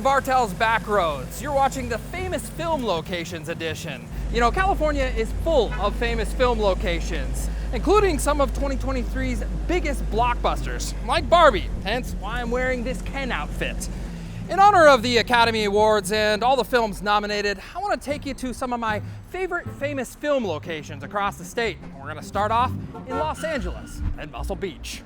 Bartell's Backroads. You're watching the Famous Film Locations edition. You know, California is full of famous film locations, including some of 2023's biggest blockbusters, like Barbie, hence why I'm wearing this Ken outfit. In honor of the Academy Awards and all the films nominated, I want to take you to some of my favorite famous film locations across the state. We're going to start off in Los Angeles at Muscle Beach.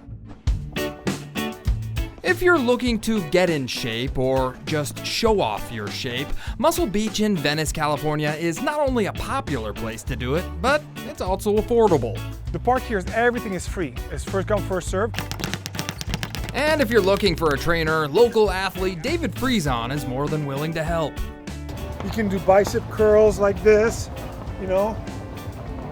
If you're looking to get in shape or just show off your shape, Muscle Beach in Venice, California is not only a popular place to do it, but it's also affordable. The park here is everything is free. It's first come, first served. And if you're looking for a trainer, local athlete David Friesen is more than willing to help. You can do bicep curls like this, you know.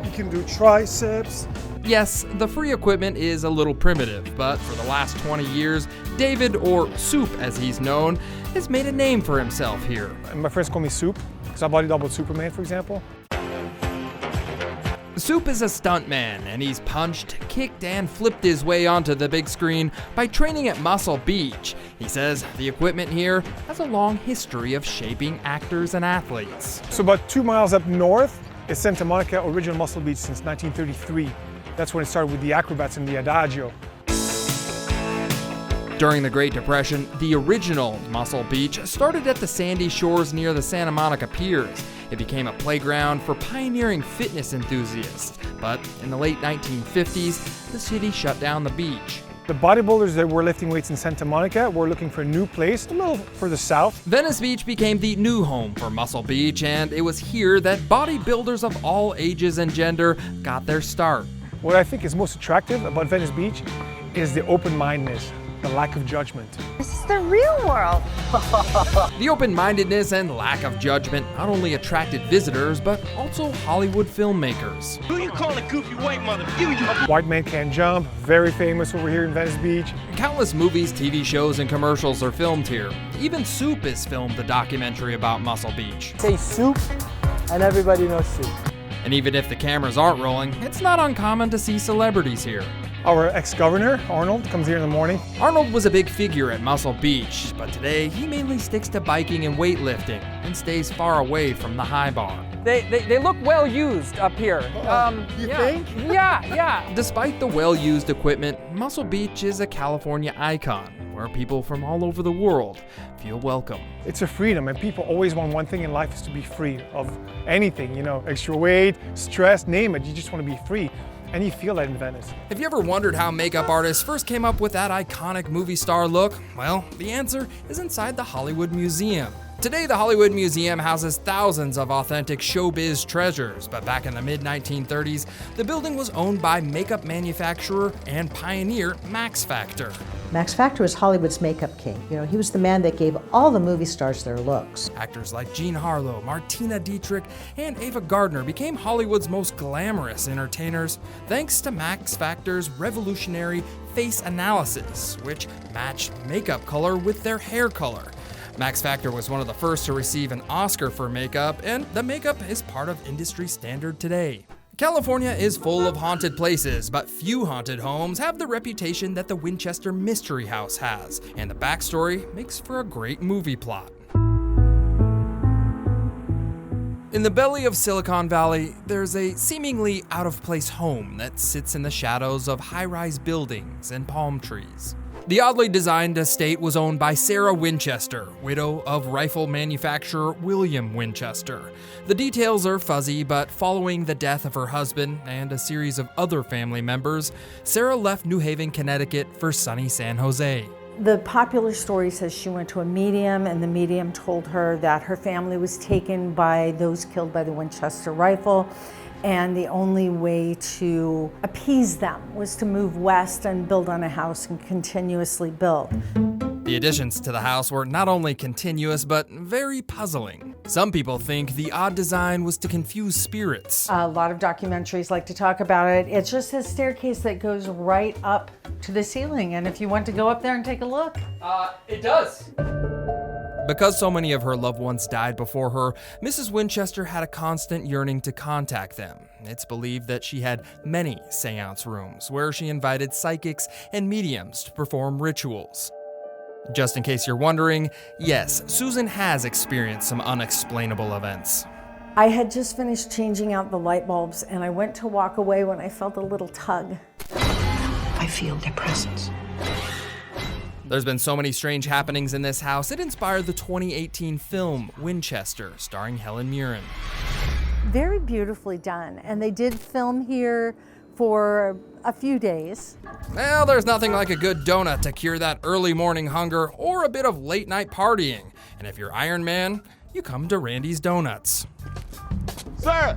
You can do triceps. Yes, the free equipment is a little primitive, but for the last 20 years, David, or Soup as he's known, has made a name for himself here. And my friends call me Soup, because I body doubled Superman, for example. Soup is a stuntman, and he's punched, kicked, and flipped his way onto the big screen by training at Muscle Beach. He says the equipment here has a long history of shaping actors and athletes. So about 2 miles up north is Santa Monica, original Muscle Beach since 1933. That's when it started with the acrobats and the adagio. During the Great Depression, the original Muscle Beach started at the sandy shores near the Santa Monica piers. It became a playground for pioneering fitness enthusiasts, but in the late 1950s, the city shut down the beach. The bodybuilders that were lifting weights in Santa Monica were looking for a new place, a little further south. Venice Beach became the new home for Muscle Beach, and it was here that bodybuilders of all ages and gender got their start. What I think is most attractive about Venice Beach is the open-mindedness, the lack of judgment. This is the real world. The open-mindedness and lack of judgment not only attracted visitors, but also Hollywood filmmakers. Who you calling goofy white mother? White Man Can't Jump, very famous over here in Venice Beach. Countless movies, TV shows, and commercials are filmed here. Even Soup has filmed a documentary about Muscle Beach. Say Soup, and everybody knows Soup. And even if the cameras aren't rolling, it's not uncommon to see celebrities here. Our ex-governor, Arnold, comes here in the morning. Arnold was a big figure at Muscle Beach, but today he mainly sticks to biking and weightlifting and stays far away from the high bar. They look well used up here. You think? Yeah. Despite the well-used equipment, Muscle Beach is a California icon where people from all over the world feel welcome. It's a freedom, and people always want one thing in life is to be free of anything, you know, extra weight, stress, name it. You just want to be free. And you feel that in Venice. Have you ever wondered how makeup artists first came up with that iconic movie star look? Well, the answer is inside the Hollywood Museum. Today, the Hollywood Museum houses thousands of authentic showbiz treasures, but back in the mid-1930s, the building was owned by makeup manufacturer and pioneer Max Factor. Max Factor was Hollywood's makeup king. You know, he was the man that gave all the movie stars their looks. Actors like Jean Harlow, Martina Dietrich, and Ava Gardner became Hollywood's most glamorous entertainers thanks to Max Factor's revolutionary face analysis, which matched makeup color with their hair color. Max Factor was one of the first to receive an Oscar for makeup, and the makeup is part of industry standard today. California is full of haunted places, but few haunted homes have the reputation that the Winchester Mystery House has, and the backstory makes for a great movie plot. In the belly of Silicon Valley, there's a seemingly out-of-place home that sits in the shadows of high-rise buildings and palm trees. The oddly designed estate was owned by Sarah Winchester, widow of rifle manufacturer William Winchester. The details are fuzzy, but following the death of her husband and a series of other family members, Sarah left New Haven, Connecticut for sunny San Jose. The popular story says she went to a medium, and the medium told her that her family was taken by those killed by the Winchester rifle, and the only way to appease them was to move west and build on a house and continuously build. The additions to the house were not only continuous, but very puzzling. Some people think the odd design was to confuse spirits. A lot of documentaries like to talk about it. It's just a staircase that goes right up to the ceiling, and if you want to go up there and take a look. It does. Because so many of her loved ones died before her, Mrs. Winchester had a constant yearning to contact them. It's believed that she had many seance rooms where she invited psychics and mediums to perform rituals. Just in case you're wondering, yes, Susan has experienced some unexplainable events. I had just finished changing out the light bulbs and I went to walk away when I felt a little tug. I feel their presence. There's been so many strange happenings in this house, it inspired the 2018 film Winchester, starring Helen Mirren. Very beautifully done, and they did film here for a few days. Well, there's nothing like a good donut to cure that early morning hunger or a bit of late night partying. And if you're Iron Man, you come to Randy's Donuts. Sir,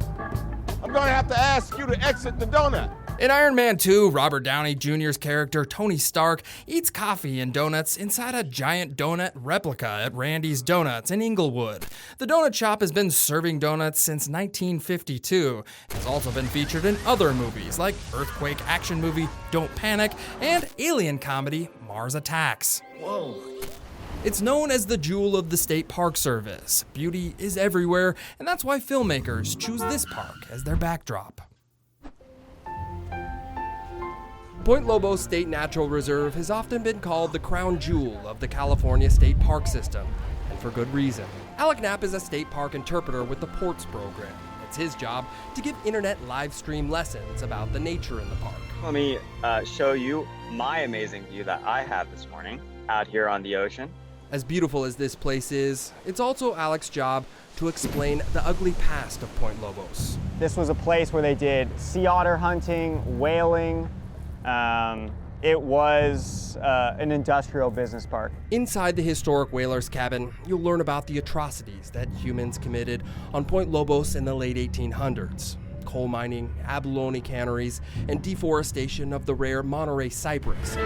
I'm gonna have to ask you to exit the donut. In Iron Man 2, Robert Downey Jr.'s character Tony Stark eats coffee and donuts inside a giant donut replica at Randy's Donuts in Inglewood. The donut shop has been serving donuts since 1952. It has also been featured in other movies like earthquake action movie Don't Panic and alien comedy Mars Attacks. Whoa. It's known as the jewel of the State Park Service. Beauty is everywhere, and that's why filmmakers choose this park as their backdrop. Point Lobos State Natural Reserve has often been called the crown jewel of the California state park system, and for good reason. Alec Knapp is a state park interpreter with the Ports program. It's his job to give internet live stream lessons about the nature in the park. Let me show you my amazing view that I have this morning out here on the ocean. As beautiful as this place is, it's also Alec's job to explain the ugly past of Point Lobos. This was a place where they did sea otter hunting, whaling. It was an industrial business park. Inside the historic whaler's cabin, you'll learn about the atrocities that humans committed on Point Lobos in the late 1800s. Coal mining, abalone canneries, and deforestation of the rare Monterey cypress.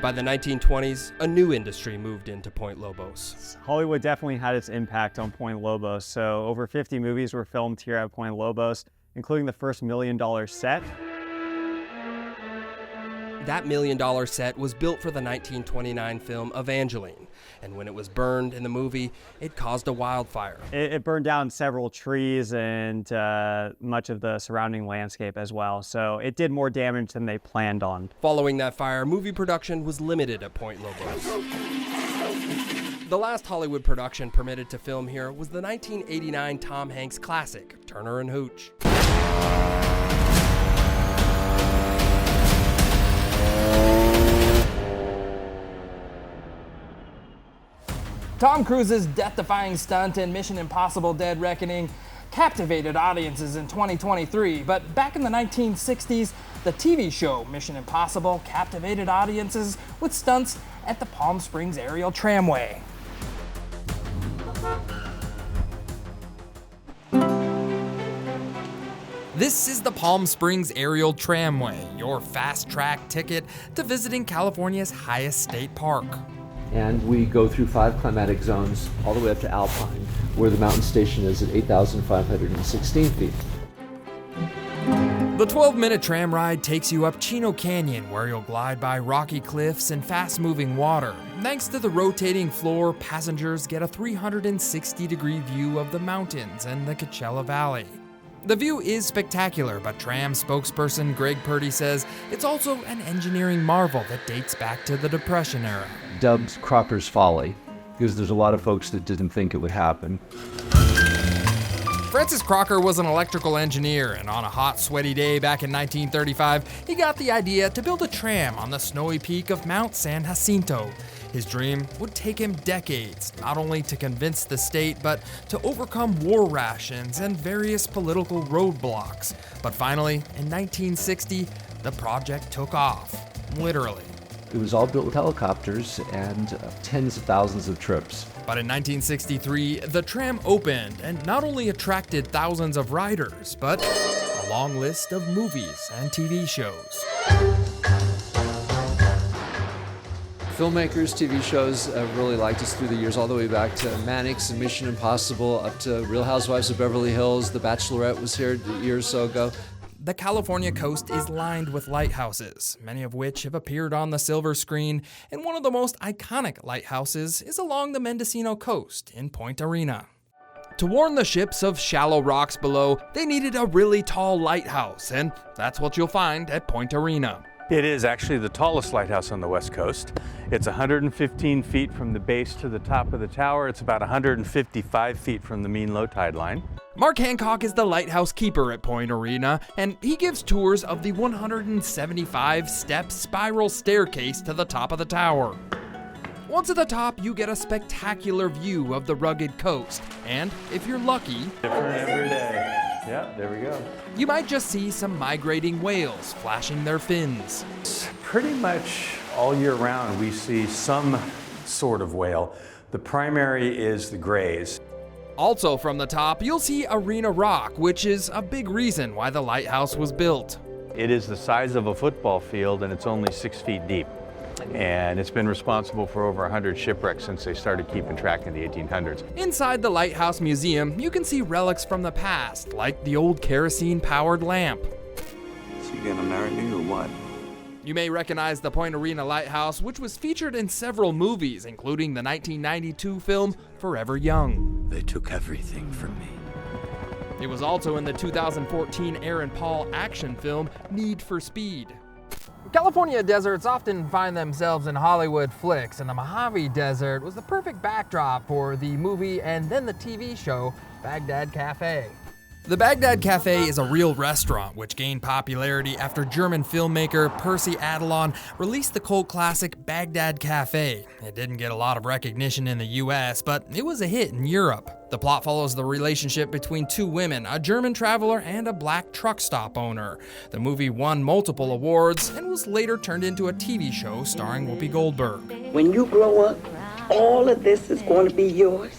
By the 1920s, a new industry moved into Point Lobos. Hollywood definitely had its impact on Point Lobos. So over 50 movies were filmed here at Point Lobos, including the first $1 million set. That $1 million set was built for the 1929 film Evangeline, and when it was burned in the movie, it caused a wildfire. It burned down several trees and much of the surrounding landscape as well, so it did more damage than they planned on. Following that fire, movie production was limited at Point Lobos. The last Hollywood production permitted to film here was the 1989 Tom Hanks classic, Turner and Hooch. Tom Cruise's death-defying stunt in Mission Impossible: Dead Reckoning captivated audiences in 2023, but back in the 1960s, the TV show Mission Impossible captivated audiences with stunts at the Palm Springs Aerial Tramway. This is the Palm Springs Aerial Tramway, your fast-track ticket to visiting California's highest state park. And we go through 5 climatic zones all the way up to Alpine, where the mountain station is at 8,516 feet. The 12-minute tram ride takes you up Chino Canyon, where you'll glide by rocky cliffs and fast-moving water. Thanks to the rotating floor, passengers get a 360-degree view of the mountains and the Coachella Valley. The view is spectacular, but tram spokesperson Greg Purdy says it's also an engineering marvel that dates back to the Depression era. Dubbed Cropper's Folly, because there's a lot of folks that didn't think it would happen. Francis Crocker was an electrical engineer, and on a hot, sweaty day back in 1935, he got the idea to build a tram on the snowy peak of Mount San Jacinto. His dream would take him decades, not only to convince the state, but to overcome war rations and various political roadblocks. But finally, in 1960, the project took off, literally. It was all built with helicopters and tens of thousands of trips. But in 1963, the tram opened and not only attracted thousands of riders, but a long list of movies and TV shows. Filmmakers, TV shows really liked us through the years, all the way back to Mannix and Mission Impossible, up to Real Housewives of Beverly Hills. The Bachelorette was here a year or so ago. The California coast is lined with lighthouses, many of which have appeared on the silver screen, and one of the most iconic lighthouses is along the Mendocino coast in Point Arena. To warn the ships of shallow rocks below, they needed a really tall lighthouse, and that's what you'll find at Point Arena. It is actually the tallest lighthouse on the West Coast. It's 115 feet from the base to the top of the tower. It's about 155 feet from the mean low tide line. Mark Hancock is the lighthouse keeper at Point Arena, and he gives tours of the 175-step spiral staircase to the top of the tower. Once at the top, you get a spectacular view of the rugged coast, and if you're lucky, Different every day. Yeah, there we go. you might just see some migrating whales flashing their fins. Pretty much all year round we see some sort of whale. The primary is the grays. Also from the top, you'll see Arena Rock, which is a big reason why the lighthouse was built. It is the size of a football field and it's only 6 feet deep. And it's been responsible for over 100 shipwrecks since they started keeping track in the 1800s. Inside the Lighthouse Museum, you can see relics from the past, like the old kerosene-powered lamp. So you gonna marry me or what? You may recognize the Point Arena Lighthouse, which was featured in several movies, including the 1992 film Forever Young. They took everything from me. It was also in the 2014 Aaron Paul action film Need for Speed. California deserts often find themselves in Hollywood flicks, and the Mojave Desert was the perfect backdrop for the movie and then the TV show Baghdad Cafe. The Baghdad Cafe is a real restaurant which gained popularity after German filmmaker Percy Adlon released the cult classic Baghdad Cafe. It didn't get a lot of recognition in the US, but it was a hit in Europe. The plot follows the relationship between two women, a German traveler and a black truck stop owner. The movie won multiple awards and was later turned into a TV show starring Whoopi Goldberg. When you grow up, all of this is going to be yours.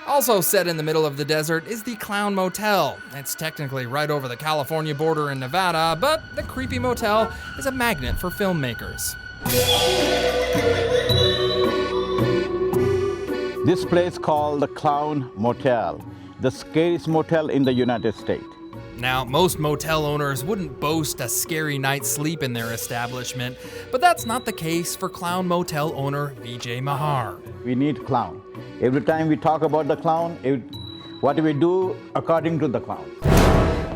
Also set in the middle of the desert is the Clown Motel. It's technically right over the California border in Nevada, but the creepy motel is a magnet for filmmakers. This place called the Clown Motel, the scariest motel in the United States. Now, most motel owners wouldn't boast a scary night's sleep in their establishment, but that's not the case for Clown Motel owner Vijay Mahar. We need clown. Every time we talk about the clown, what do we do according to the clown?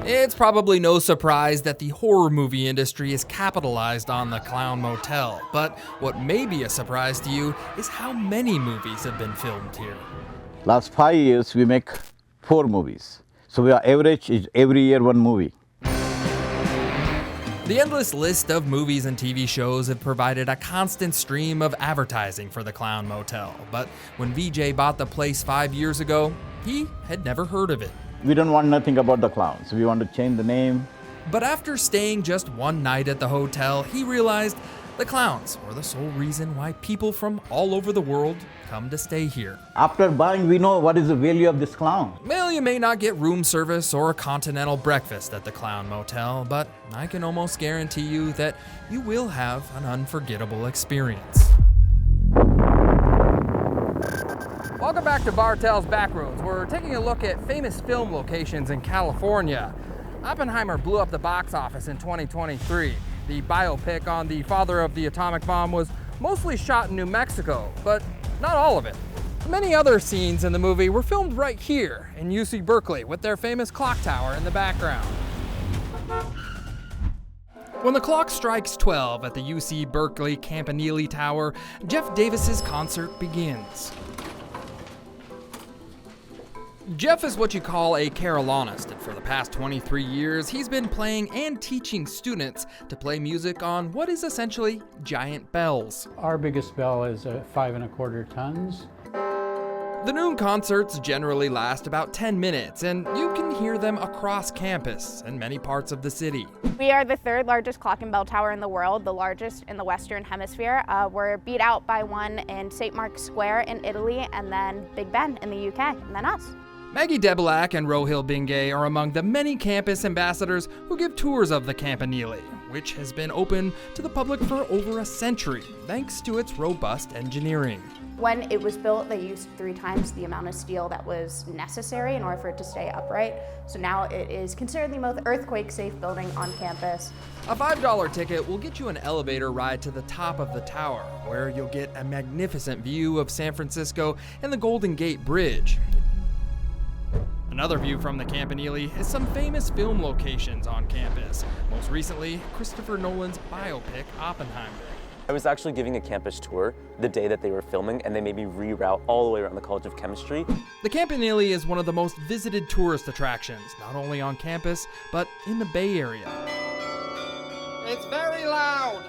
It's probably no surprise that the horror movie industry is capitalized on the Clown Motel, but what may be a surprise to you is how many movies have been filmed here. Last 5 years, we make 4 movies. So our average is every year 1 movie. The endless list of movies and TV shows have provided a constant stream of advertising for the Clown Motel. But when Vijay bought the place 5 years ago, he had never heard of it. We don't want nothing about the clowns. We want to change the name. But after staying just one night at the hotel, he realized the clowns were the sole reason why people from all over the world come to stay here. After buying, we know what is the value of this clown. Well, you may not get room service or a continental breakfast at the Clown Motel, but I can almost guarantee you that you will have an unforgettable experience. Welcome back to Bartell's Backroads. We're taking a look at famous film locations in California. Oppenheimer blew up the box office in 2023. The biopic on the father of the atomic bomb was mostly shot in New Mexico, but not all of it. Many other scenes in the movie were filmed right here in UC Berkeley with their famous clock tower in the background. When the clock strikes 12 at the UC Berkeley Campanile Tower, Jeff Davis's concert begins. Jeff is what you call a Carolanist, and for the past 23 years, he's been playing and teaching students to play music on what is essentially giant bells. Our biggest bell is 5 1/4 tons. The noon concerts generally last about 10 minutes, and you can hear them across campus in many parts of the city. We are the 3rd largest clock and bell tower in the world, the largest in the Western Hemisphere. We're beat out by one in St. Mark's Square in Italy, and then Big Ben in the UK, and then us. Maggie Debelak and Rohil Bingay are among the many campus ambassadors who give tours of the Campanile, which has been open to the public for over a century, thanks to its robust engineering. When it was built, they used 3 times the amount of steel that was necessary in order for it to stay upright. So now it is considered the most earthquake-safe building on campus. A $5 ticket will get you an elevator ride to the top of the tower, where you'll get a magnificent view of San Francisco and the Golden Gate Bridge. Another view from the Campanile is some famous film locations on campus. Most recently, Christopher Nolan's biopic, Oppenheimer. I was actually giving a campus tour the day that they were filming, and they made me reroute all the way around the College of Chemistry. The Campanile is one of the most visited tourist attractions, not only on campus, but in the Bay Area. It's very loud.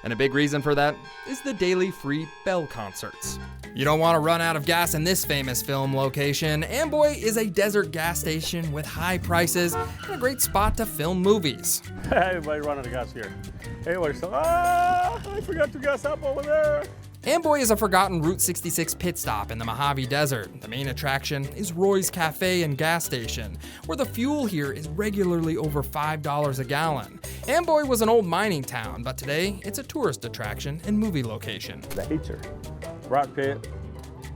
And a big reason for that is the daily free bell concerts. You don't want to run out of gas in this famous film location. Amboy is a desert gas station with high prices and a great spot to film movies. Everybody running out of gas here. Everybody's so, I forgot to gas up over there. Amboy is a forgotten Route 66 pit stop in the Mojave Desert. The main attraction is Roy's Cafe and Gas Station, where the fuel here is regularly over $5 a gallon. Amboy was an old mining town, but today it's a tourist attraction and movie location. The Hater, Rock Pit,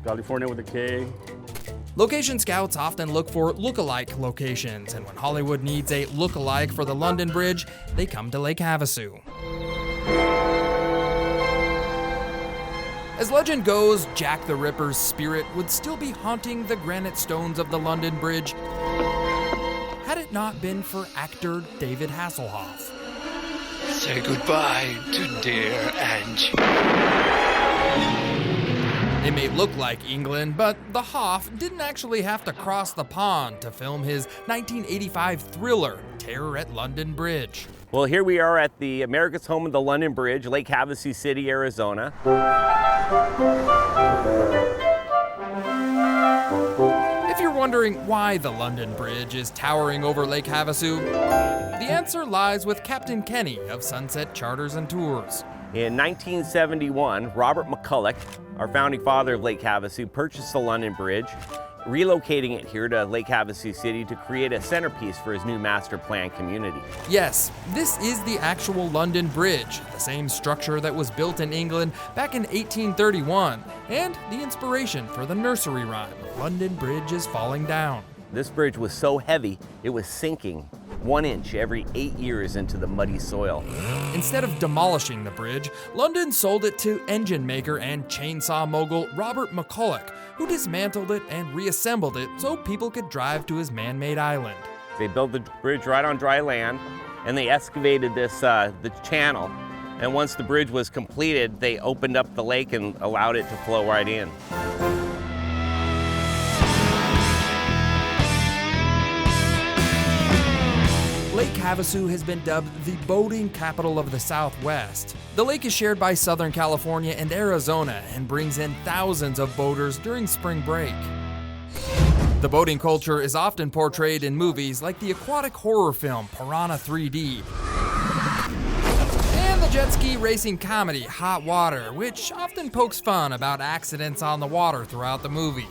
California with a K. Location scouts often look for look-alike locations, and when Hollywood needs a look-alike for the London Bridge, they come to Lake Havasu. As legend goes, Jack the Ripper's spirit would still be haunting the granite stones of the London Bridge had it not been for actor David Hasselhoff. Say goodbye to dear Angie. It may look like England, but the Hoff didn't actually have to cross the pond to film his 1985 thriller, Terror at London Bridge. Well, here we are at the America's home of the London Bridge, Lake Havasu City, Arizona. If you're wondering why the London Bridge is towering over Lake Havasu, the answer lies with Captain Kenny of Sunset Charters and Tours. In 1971, Robert McCulloch, our founding father of Lake Havasu, purchased the London Bridge, relocating it here to Lake Havasu City to create a centerpiece for his new master plan community. Yes, this is the actual London Bridge, the same structure that was built in England back in 1831, and the inspiration for the nursery rhyme, London Bridge is falling down. This bridge was so heavy, it was sinking 1 inch every 8 years into the muddy soil. Instead of demolishing the bridge, London sold it to engine maker and chainsaw mogul Robert McCulloch, who dismantled it and reassembled it so people could drive to his man-made island. They built the bridge right on dry land, and they excavated the channel. And once the bridge was completed, they opened up the lake and allowed it to flow right in. Lake Havasu has been dubbed the boating capital of the Southwest. The lake is shared by Southern California and Arizona and brings in thousands of boaters during spring break. The boating culture is often portrayed in movies like the aquatic horror film Piranha 3D and the jet ski racing comedy Hot Water, which often pokes fun about accidents on the water throughout the movie.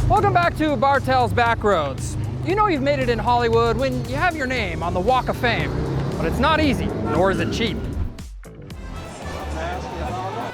Welcome back to Bartell's Backroads. You know you've made it in Hollywood when you have your name on the Walk of Fame, but it's not easy, nor is it cheap.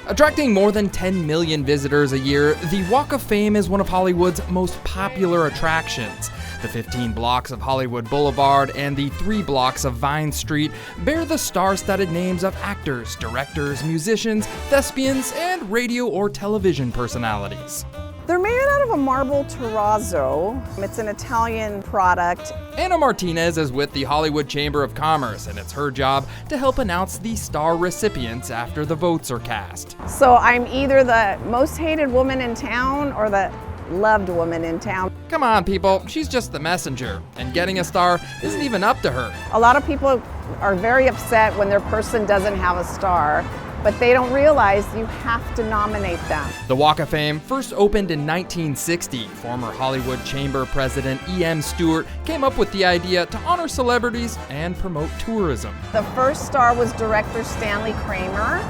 Attracting more than 10 million visitors a year, the Walk of Fame is one of Hollywood's most popular attractions. The 15 blocks of Hollywood Boulevard and the 3 blocks of Vine Street bear the star-studded names of actors, directors, musicians, thespians, and radio or television personalities. They're made out of a marble terrazzo. It's an Italian product. Anna Martinez is with the Hollywood Chamber of Commerce, and it's her job to help announce the star recipients after the votes are cast. So I'm either the most hated woman in town or the loved woman in town. Come on, people, she's just the messenger, and getting a star isn't even up to her. A lot of people are very upset when their person doesn't have a star, but they don't realize you have to nominate them. The Walk of Fame first opened in 1960. Former Hollywood Chamber President E.M. Stewart came up with the idea to honor celebrities and promote tourism. The first star was director Stanley Kramer,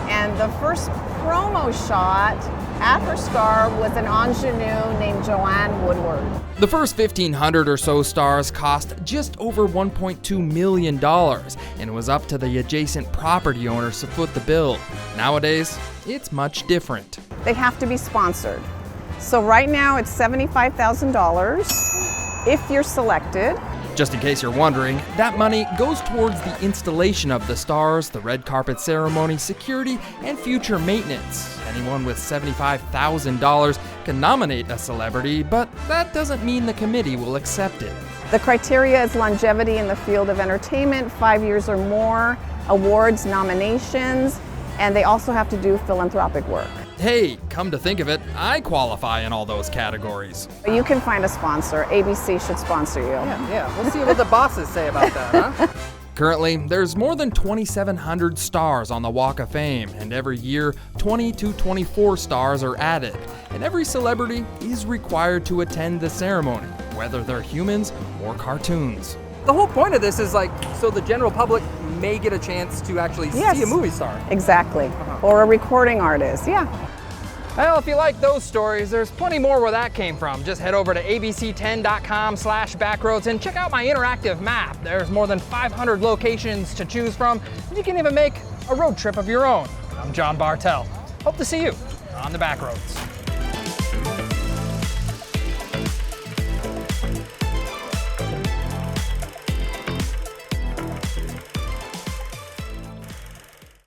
and the first promo shot at her star was an ingenue named Joanne Woodward. The first 1,500 or so stars cost just over $1.2 million, and it was up to the adjacent property owners to foot the bill. Nowadays, it's much different. They have to be sponsored. So right now it's $75,000 if you're selected. Just in case you're wondering, that money goes towards the installation of the stars, the red carpet ceremony, security, and future maintenance. Anyone with $75,000 can nominate a celebrity, but that doesn't mean the committee will accept it. The criteria is longevity in the field of entertainment, 5 years or more, awards, nominations, and they also have to do philanthropic work. Hey, come to think of it, I qualify in all those categories. You can find a sponsor. ABC should sponsor you. Yeah. We'll see what the bosses say about that, huh? Currently, there's more than 2,700 stars on the Walk of Fame, and every year, 20 to 24 stars are added. And every celebrity is required to attend the ceremony, whether they're humans or cartoons. The whole point of this is so the general public may get a chance to actually see a movie star. Exactly. Or a recording artist, yeah. Well, if you like those stories, there's plenty more where that came from. Just head over to abc10.com/backroads and check out my interactive map. There's more than 500 locations to choose from. You can even make a road trip of your own. I'm John Bartell. Hope to see you on the Backroads.